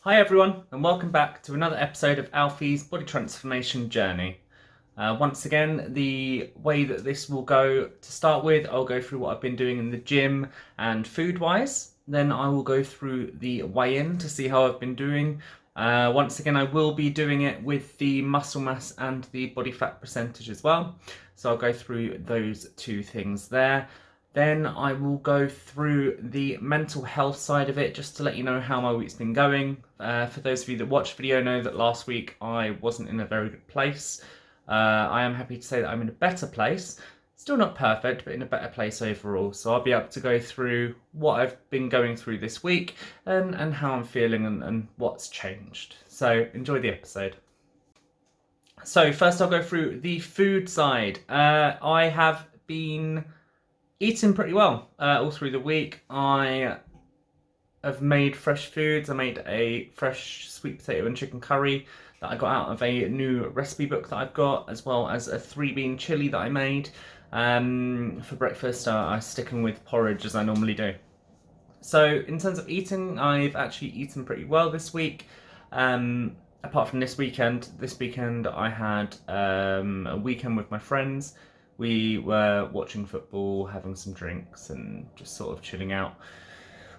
Hi everyone, and welcome back to another episode of Alfies' Body Transformation Journey. Once again, the way that this will go, to start with, I'll go through what I've been doing in the gym and food-wise. Then I will go through the weigh-in to see how I've been doing. Once again, I will be doing it with the muscle mass and the body fat percentage as well. So I'll go through those two things there. Then I will go through the mental health side of it, just to let you know how my week's been going. For those of you that watched the video know that last week I wasn't in a very good place. I am happy to say that I'm in a better place. Still not perfect, but in a better place overall. So I'll be able to go through what I've been going through this week and how I'm feeling and what's changed. So enjoy the episode. So first I'll go through the food side. I have been eating pretty well all through the week. I have made fresh foods. I made a fresh sweet potato and chicken curry that I got out of a new recipe book that I've got, as well as a 3-bean chili that I made. For breakfast, I'm sticking with porridge as I normally do. So in terms of eating, I've actually eaten pretty well this week. Apart from this weekend I had a weekend with my friends. We were watching football, having some drinks, and just sort of chilling out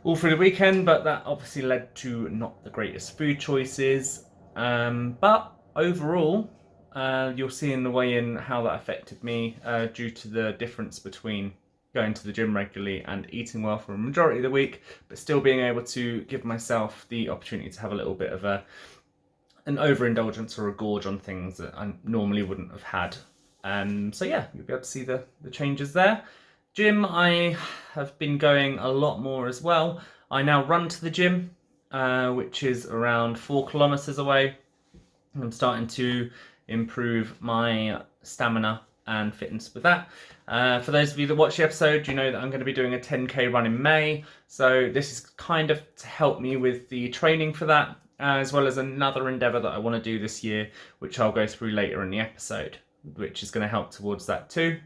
all through the weekend, but that obviously led to not the greatest food choices. But overall, you'll see in the weigh-in how that affected me due to the difference between going to the gym regularly and eating well for a majority of the week, but still being able to give myself the opportunity to have a little bit of an overindulgence or a gorge on things that I normally wouldn't have had. So yeah, you'll be able to see the changes there. Gym, I have been going a lot more as well. I now run to the gym, which is around 4 kilometers away. I'm starting to improve my stamina and fitness with that. For those of you that watch the episode, you know that I'm going to be doing a 10k run in May. So this is kind of to help me with the training for that, as well as another endeavour that I want to do this year, which I'll go through later in the episode, which is going to help towards that too.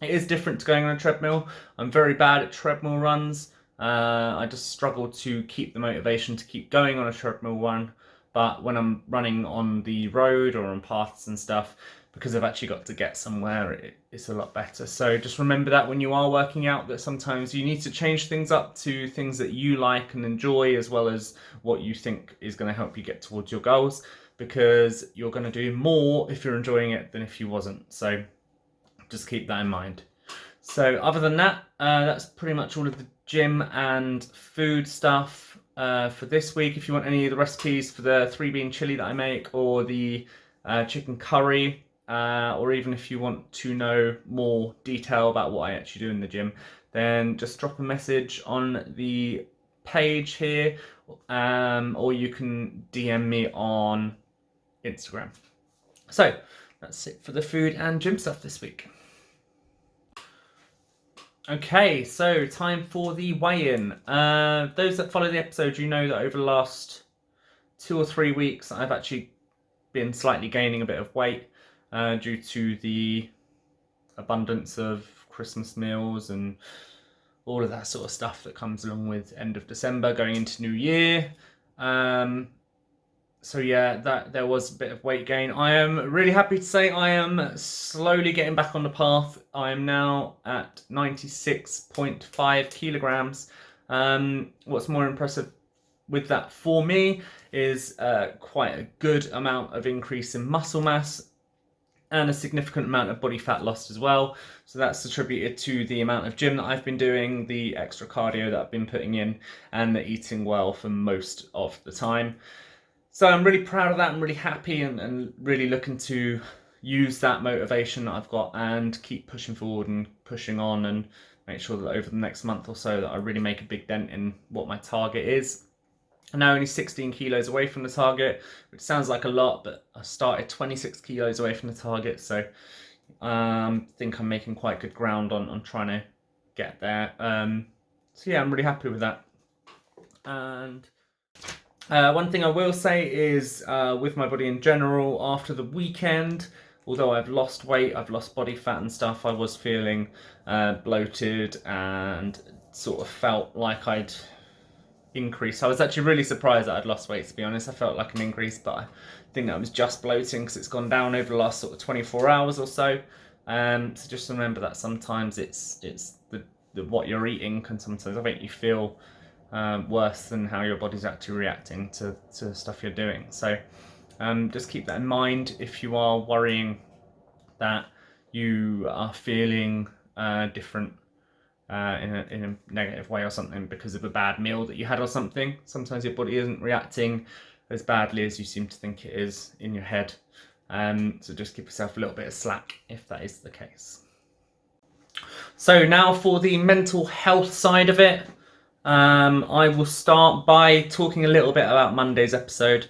It is different to going on a treadmill. I'm very bad at treadmill runs. I just struggle to keep the motivation to keep going on a treadmill run. But when I'm running on the road or on paths and stuff, because I've actually got to get somewhere, it's a lot better. So just remember that when you are working out, that sometimes you need to change things up to things that you like and enjoy, as well as what you think is going to help you get towards your goals, because you're going to do more if you're enjoying it than if you wasn't. So just keep that in mind. So other than that, that's pretty much all of the gym and food stuff for this week. If you want any of the recipes for the 3-bean chili that I make, or the chicken curry, or even if you want to know more detail about what I actually do in the gym, then just drop a message on the page here, or you can DM me on Instagram. So that's it for the food and gym stuff this week. Okay, so time for the weigh-in. Those that follow the episode, you know that over the last 2 or 3 weeks, I've actually been slightly gaining a bit of weight due to the abundance of Christmas meals and all of that sort of stuff that comes along with end of December going into New Year. So yeah, that there was a bit of weight gain. I am really happy to say I am slowly getting back on the path. I am now at 96.5 kilograms. What's more impressive with that for me is quite a good amount of increase in muscle mass and a significant amount of body fat lost as well. So that's attributed to the amount of gym that I've been doing, the extra cardio that I've been putting in, and the eating well for most of the time. So I'm really proud of that. I'm really happy and really looking to use that motivation that I've got and keep pushing forward and pushing on, and make sure that over the next month or so that I really make a big dent in what my target is. I'm now only 16 kilos away from the target, which sounds like a lot, but I started 26 kilos away from the target. So I think I'm making quite good ground on trying to get there. So yeah, I'm really happy with that. And one thing I will say is with my body in general, after the weekend, although I've lost weight, I've lost body fat and stuff, I was feeling bloated and sort of felt like I'd increase. I was actually really surprised that I'd lost weight, to be honest. I felt like an increase, but I think that was just bloating because it's gone down over the last sort of 24 hours or so. So just remember that sometimes it's the what you're eating can sometimes make you feel worse than how your body's actually reacting to stuff you're doing. So just keep that in mind if you are worrying that you are feeling different in a negative way or something because of a bad meal that you had or something. Sometimes your body isn't reacting as badly as you seem to think it is in your head. So just give yourself a little bit of slack if that is the case. So now for the mental health side of it, I will start by talking a little bit about Monday's episode.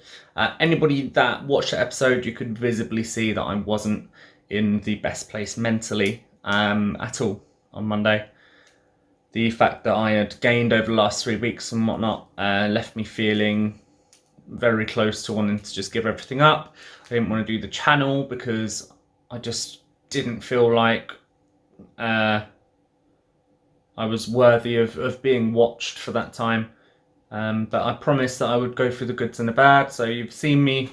Anybody that watched the episode, you could visibly see that I wasn't in the best place mentally at all on Monday. The fact that I had gained over the last 3 weeks and whatnot left me feeling very close to wanting to just give everything up. I didn't want to do the channel because I just didn't feel like I was worthy of being watched for that time. But I promised that I would go through the goods and the bad. So you've seen me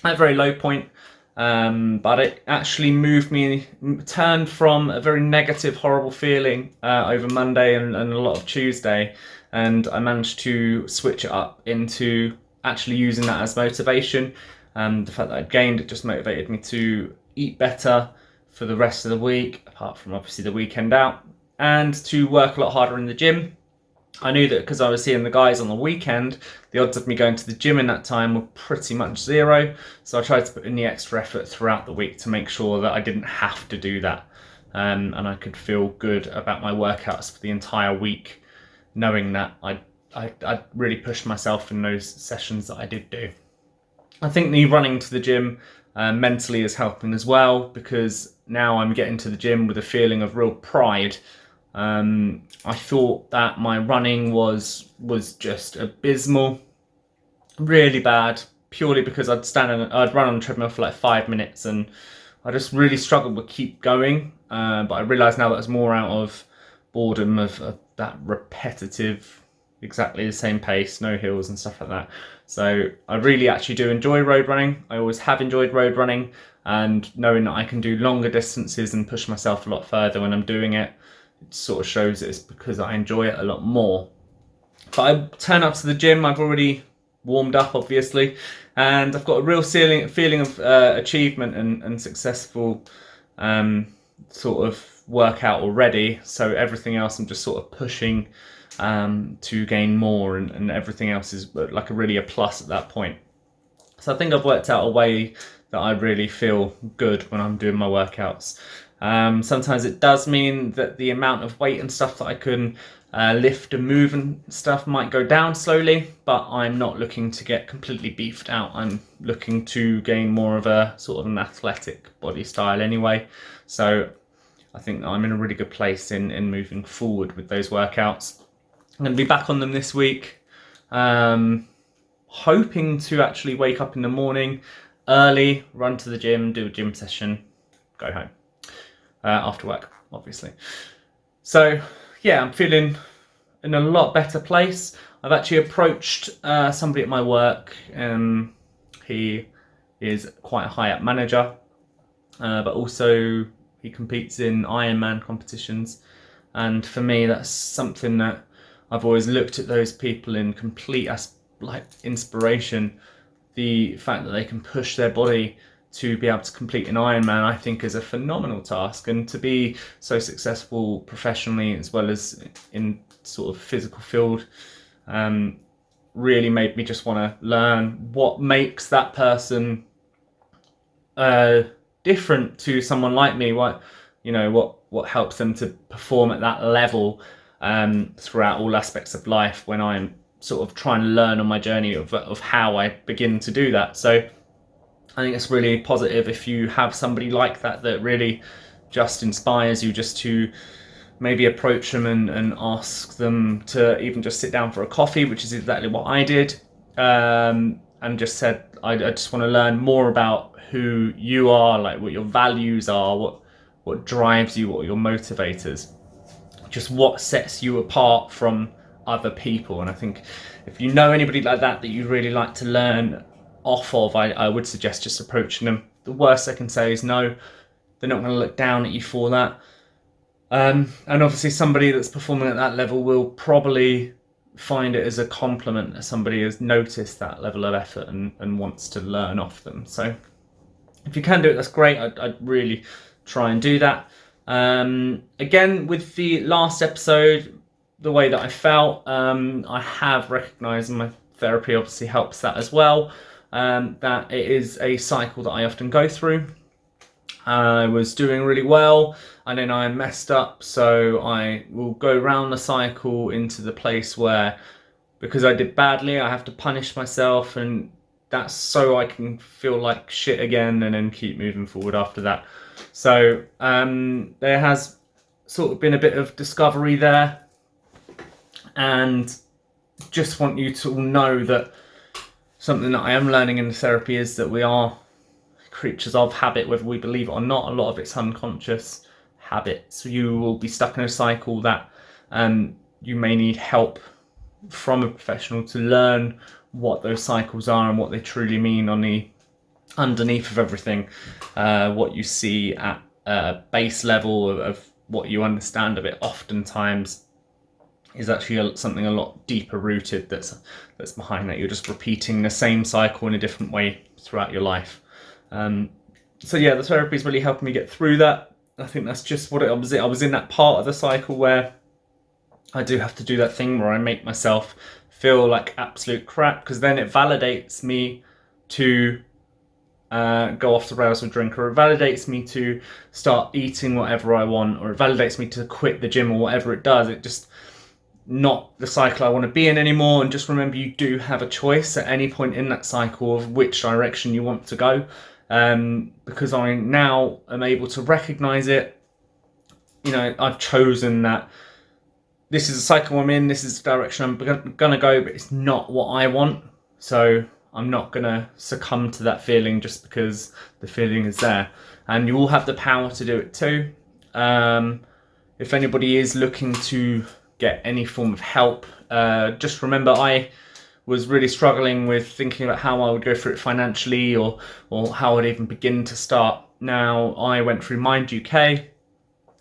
at a very low point. But it actually moved me, turned from a very negative, horrible feeling over Monday and a lot of Tuesday, and I managed to switch it up into actually using that as motivation. The fact that I'd gained, it just motivated me to eat better for the rest of the week, apart from obviously the weekend out, and to work a lot harder in the gym. I knew that because I was seeing the guys on the weekend, the odds of me going to the gym in that time were pretty much zero. So I tried to put in the extra effort throughout the week to make sure that I didn't have to do that. And I could feel good about my workouts for the entire week, knowing that I really pushed myself in those sessions that I did do. I think the running to the gym mentally is helping as well, because now I'm getting to the gym with a feeling of real pride. I thought that my running was just abysmal, really bad, purely because I'd run on the treadmill for like 5 minutes and I just really struggled to keep going. But I realised now that it's more out of boredom of that repetitive, exactly the same pace, no hills and stuff like that. So I really actually do enjoy road running. I always have enjoyed road running, and knowing that I can do longer distances and push myself a lot further when I'm doing it, it sort of shows it's because I enjoy it a lot more. But I turn up to the gym, I've already warmed up obviously, and I've got a real feeling of achievement and successful sort of workout already. So everything else I'm just sort of pushing to gain more, and everything else is like really a plus at that point. So I think I've worked out a way that I really feel good when I'm doing my workouts. Sometimes it does mean that the amount of weight and stuff that I can lift and move and stuff might go down slowly, but I'm not looking to get completely beefed out. I'm looking to gain more of a sort of an athletic body style anyway. So I think that I'm in a really good place in moving forward with those workouts. I'm going to be back on them this week. Hoping to actually wake up in the morning early, run to the gym, do a gym session, go home. After work, obviously. So yeah, I'm feeling in a lot better place. I've actually approached somebody at my work. He is quite a high up manager, but also he competes in Ironman competitions. And for me, that's something that I've always looked at those people in complete like inspiration. The fact that they can push their body to be able to complete an Ironman, I think, is a phenomenal task, and to be so successful professionally as well as in sort of physical field really made me just want to learn what makes that person different to someone like me. What helps them to perform at that level throughout all aspects of life when I'm sort of trying to learn on my journey of how I begin to do that. So I think it's really positive if you have somebody like that really just inspires you, just to maybe approach them and ask them to even just sit down for a coffee, which is exactly what I did, and just said, I just want to learn more about who you are, like what your values are, what drives you, what are your motivators, just what sets you apart from other people. And I think if you know anybody like that you really like to learn off of, I would suggest just approaching them. The worst they can say is no. They're not going to look down at you for that. And obviously somebody that's performing at that level will probably find it as a compliment that somebody has noticed that level of effort and wants to learn off them. So if you can do it, that's great. I'd really try and do that. Again, with the last episode, the way that I felt, I have recognised, and my therapy obviously helps that as well, that it is a cycle that I often go through. I was doing really well and then I messed up, so I will go round the cycle into the place where, because I did badly, I have to punish myself, and that's so I can feel like shit again and then keep moving forward after that. So there has sort of been a bit of discovery there, and just want you to all know that something that I am learning in the therapy is that we are creatures of habit, whether we believe it or not. A lot of it's unconscious habits. You will be stuck in a cycle that you may need help from a professional to learn what those cycles are and what they truly mean on the underneath of everything. What you see at base level of what you understand of it oftentimes is actually something a lot deeper rooted that's behind that. You're just repeating the same cycle in a different way throughout your life. So yeah, the therapy is really helping me get through that. I think that's just what it was. I was in that part of the cycle where I do have to do that thing where I make myself feel like absolute crap, because then it validates me to go off the rails with drink, or it validates me to start eating whatever I want, or it validates me to quit the gym, or whatever it does. It just not the cycle I want to be in anymore. And just remember, you do have a choice at any point in that cycle of which direction you want to go. Because I now am able to recognize it. You know, I've chosen that this is a cycle I'm in, this is the direction I'm gonna go, but it's not what I want. So I'm not gonna succumb to that feeling just because the feeling is there. And you all have the power to do it too. If anybody is looking to get any form of help, just remember I was really struggling with thinking about how I would go through it financially, or how I'd even begin to start. Now, I went through Mind UK,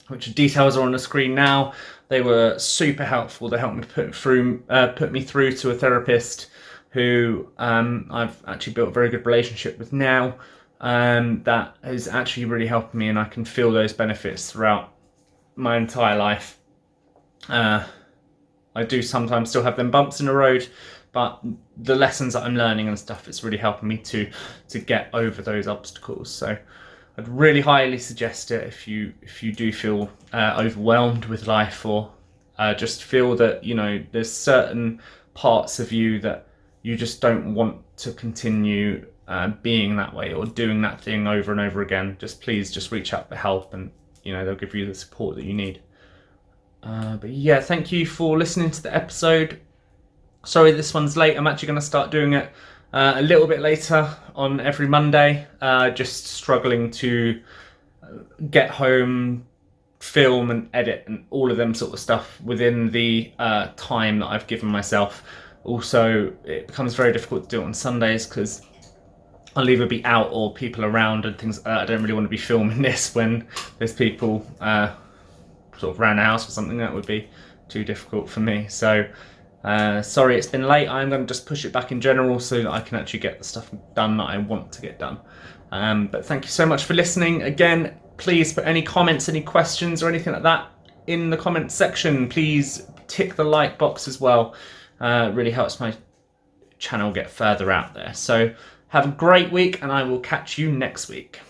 which the details are on the screen now. They were super helpful. They helped me put me through to a therapist who I've actually built a very good relationship with now. That is actually really helping me, and I can feel those benefits throughout my entire life. I do sometimes still have them bumps in the road, but the lessons that I'm learning and stuff, it's really helping me to get over those obstacles. So I'd really highly suggest it if you do feel overwhelmed with life, or just feel that, you know, there's certain parts of you that you just don't want to continue being that way or doing that thing over and over again. Please reach out for help, and you know, they'll give you the support that you need. But yeah, thank you for listening to the episode. Sorry this one's late. I'm actually going to start doing it a little bit later on every Monday. Just struggling to get home, film and edit and all of them sort of stuff within the time that I've given myself. Also, it becomes very difficult to do it on Sundays because I'll either be out or people around and things. I don't really want to be filming this when there's people sort of around the house or something. That would be too difficult for me. So sorry it's been late. I'm going to just push it back in general so that I can actually get the stuff done that I want to get done. But thank you so much for listening. Again, please put any comments, any questions or anything like that in the comments section. Please tick the like box as well. It really helps my channel get further out there. So have a great week, and I will catch you next week.